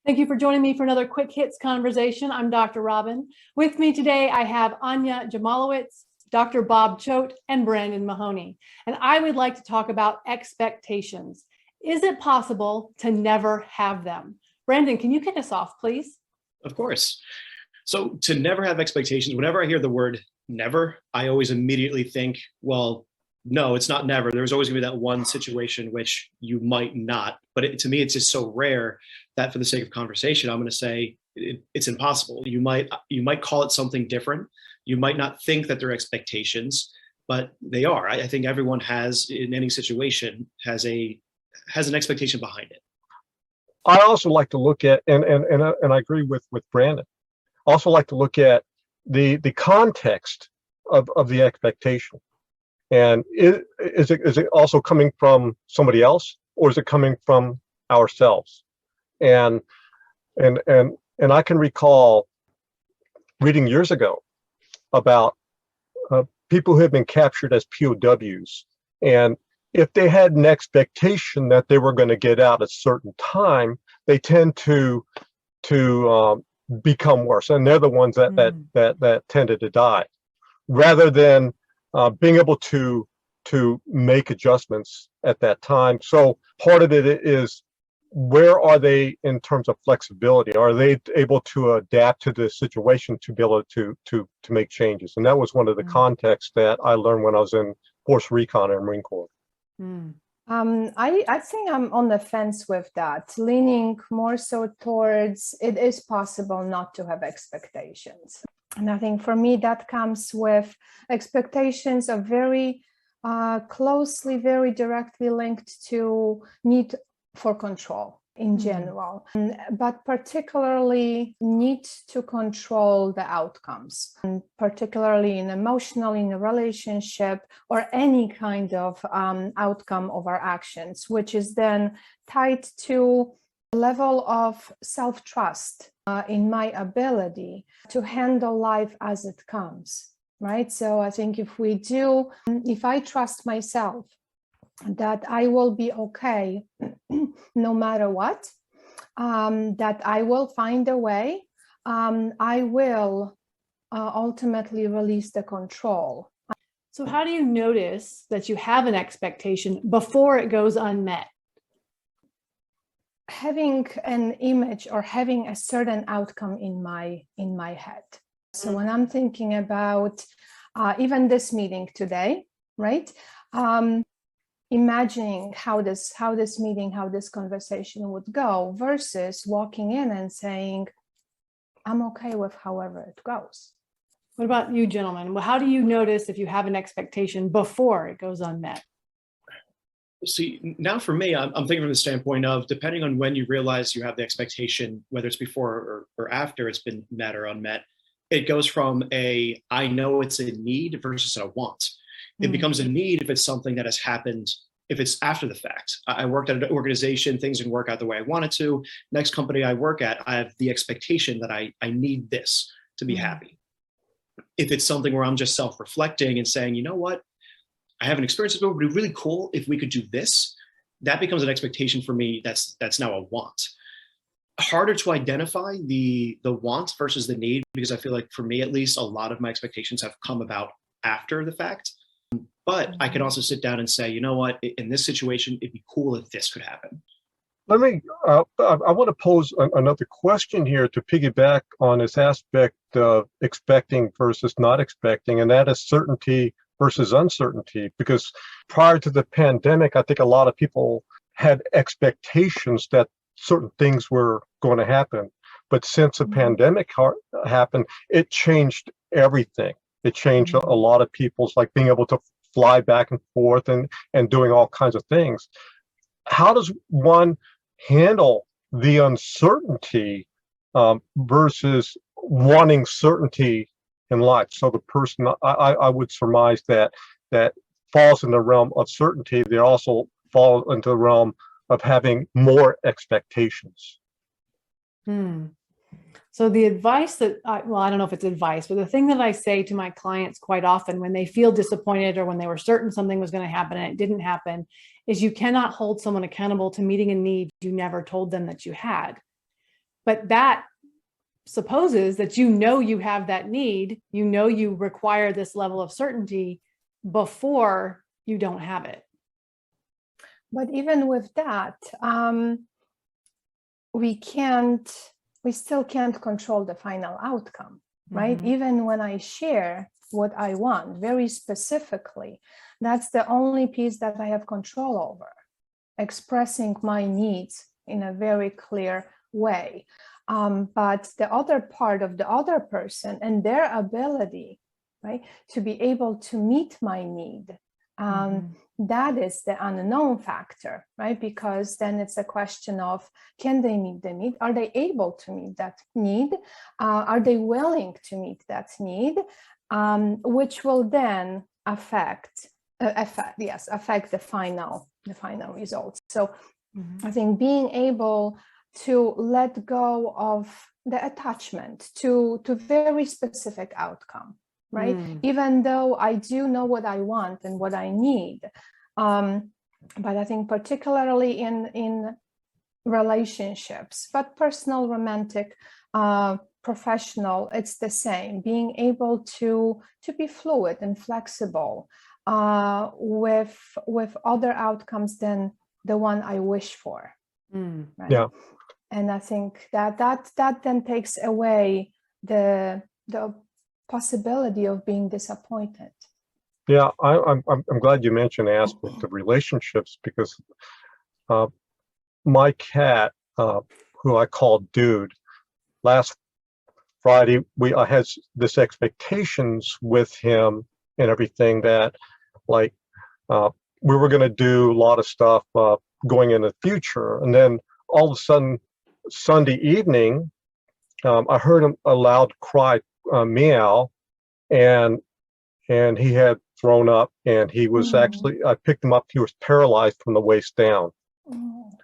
Thank you for joining me for another Quick Hits conversation. I'm Dr. Robyn. With me today, I have Ania Jarmulowicz, Dr. Bob Choat, and Brandon Mahoney. And I would like to talk about expectations. Is it possible to never have them? Brandon, can you kick us off, please? Of course. So to never have expectations, whenever I hear the word never, I always immediately think, well, no, it's not never. There's always going to be that one situation which you might not. But to me, it's just so rare that for the sake of conversation, I'm going to say it's impossible. You might call it something different. You might not think that they're expectations, but they are. I think everyone has, in any situation, has an expectation behind it. I also like to look at, and I agree with Brandon. I also like to look at the context of the expectation. And is it also coming from somebody else, or is it coming from ourselves? And I can recall reading years ago about people who have been captured as POWs, and if they had an expectation that they were going to get out at a certain time, they tend to become worse, and they're the ones that tended to die, rather than being able to make adjustments at that time. So part of it is, where are they in terms of flexibility? Are they able to adapt to the situation to be able to make changes? And that was one of the contexts that I learned when I was in Force Recon and Marine Corps. I think I'm on the fence with that, leaning more so towards it is possible not to have expectations. And I think for me, that comes with expectations are very closely, very directly linked to need for control in general, but particularly need to control the outcomes, and particularly in emotional, in a relationship, or any kind of outcome of our actions, which is then tied to a level of self-trust in my ability to handle life as it comes, right? So I think if I trust myself that I will be okay no matter what, that I will find a way, I will ultimately release the control. So how do you notice that you have an expectation before it goes unmet? Having an image or having a certain outcome in my head. So when I'm thinking about even this meeting today, right? Imagining how this meeting, how this conversation would go, versus walking in and saying, I'm okay with however it goes. What about you, gentlemen? Well, how do you notice if you have an expectation before it goes unmet? See, now for me, I'm thinking from the standpoint of, depending on when you realize you have the expectation, whether it's before or after it's been met or unmet, it goes from I know it's a need versus a want. It becomes a need if it's something that has happened, if it's after the fact. I worked at an organization, things didn't work out the way I wanted to. Next company I work at, I have the expectation that I need this to be happy. If it's something where I'm just self-reflecting and saying, you know what, I haven't experienced it before, but it'd be really cool if we could do this, that becomes an expectation for me that's now a want. Harder to identify the want versus the need, because I feel like, for me at least, a lot of my expectations have come about after the fact. But I can also sit down and say, you know what, in this situation, it'd be cool if this could happen. I want to pose another question here to piggyback on this aspect of expecting versus not expecting, and that is certainty versus uncertainty. Because prior to the pandemic, I think a lot of people had expectations that certain things were going to happen. But since the pandemic happened, it changed everything. It changed a lot of people's, like, being able to fly back and forth and doing all kinds of things. How does one handle the uncertainty versus wanting certainty in life? So the person, I would surmise that falls in the realm of certainty, they also fall into the realm of having more expectations. So the advice that I don't know if it's advice, but the thing that I say to my clients quite often when they feel disappointed or when they were certain something was going to happen and it didn't happen is, you cannot hold someone accountable to meeting a need you never told them that you had. But that supposes that you have that need, you require this level of certainty before you don't have it. But even with that, we still can't control the final outcome, right? Mm-hmm. Even when I share what I want very specifically, that's the only piece that I have control over, expressing my needs in a very clear way. But the other part of the other person and their ability, right, to be able to meet my need, that is the unknown factor, right? Because then it's a question of, can they meet the need? Are they able to meet that need? Are they willing to meet that need? Which will then affect the final results. So I think being able to let go of the attachment to very specific outcome, right? Even though I do know what I want and what I need. But I think particularly in relationships, but personal, romantic, professional, it's the same. Being able to be fluid and flexible with other outcomes than the one I wish for. Right? Yeah. And I think that then takes away the possibility of being disappointed. Yeah, I'm glad you mentioned the aspect of relationships, because my cat, who I called Dude, last Friday I had this expectations with him and everything that, like, we were going to do a lot of stuff going in the future, and then all of a sudden Sunday evening, I heard him a loud cry, meow, and he had thrown up, and he was actually, I picked him up, he was paralyzed from the waist down.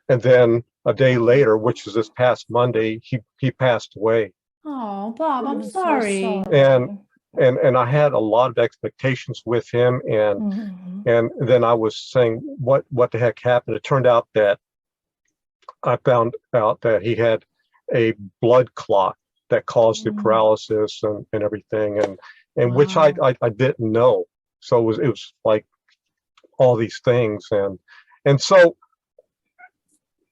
And then a day later, which is this past Monday, he passed away. Oh, Bob, I'm so sorry. sorry. And I had a lot of expectations with him, and then I was saying, what the heck happened? It turned out that I found out that he had a blood clot that caused the paralysis and everything, and which I didn't know. So it was like all these things, and so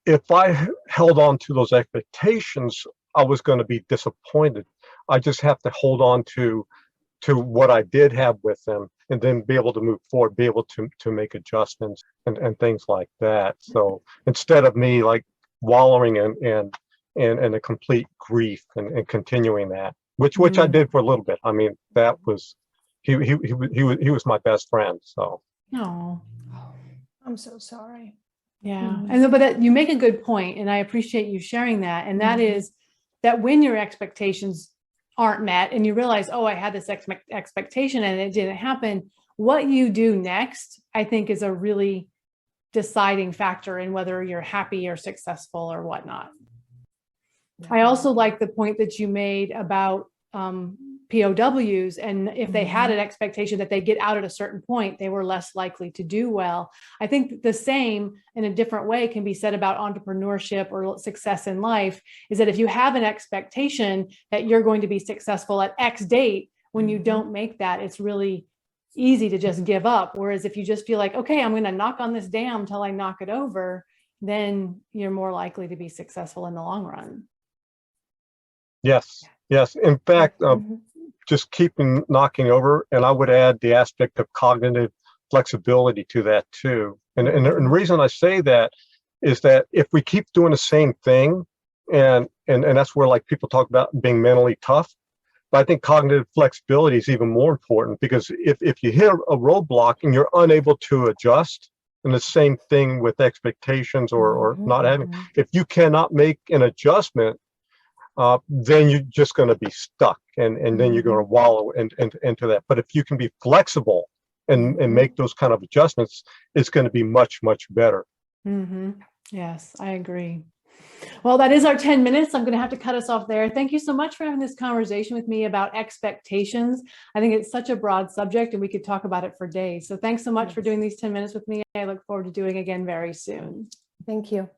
if I held on to those expectations, I was going to be disappointed. I just have to hold on to what I did have with them, and then be able to move forward, be able to make adjustments and things like that. So instead of me like wallowing in a complete grief and continuing that, which I did for a little bit. I mean, that was he was my best friend. So. Oh, I'm so sorry. yeah. And but you make a good point, and I appreciate you sharing that. And that is that when your expectations aren't met and you realize, oh, I had this expectation and it didn't happen, what you do next, I think, is a really deciding factor in whether you're happy or successful or whatnot. I also like the point that you made about POWs, and if they had an expectation that they get out at a certain point, they were less likely to do well. I think the same in a different way can be said about entrepreneurship or success in life, is that if you have an expectation that you're going to be successful at X date, when you don't make that, it's really easy to just give up. Whereas if you just feel like, okay, I'm going to knock on this dam till I knock it over, then you're more likely to be successful in the long run. Yes. In fact, just keeping knocking over, and I would add the aspect of cognitive flexibility to that too. And the reason I say that is that if we keep doing the same thing, and that's where like people talk about being mentally tough, but I think cognitive flexibility is even more important, because if you hit a roadblock and you're unable to adjust, and the same thing with expectations or not having, if you cannot make an adjustment, then you're just going to be stuck, and then you're going to wallow into that. But if you can be flexible and make those kind of adjustments, it's going to be much, much better. Yes, I agree. Well, that is our 10 minutes. I'm going to have to cut us off there. Thank you so much for having this conversation with me about expectations. I think it's such a broad subject, and we could talk about it for days. So thanks so much for doing these 10 minutes with me. I look forward to doing again very soon. Thank you.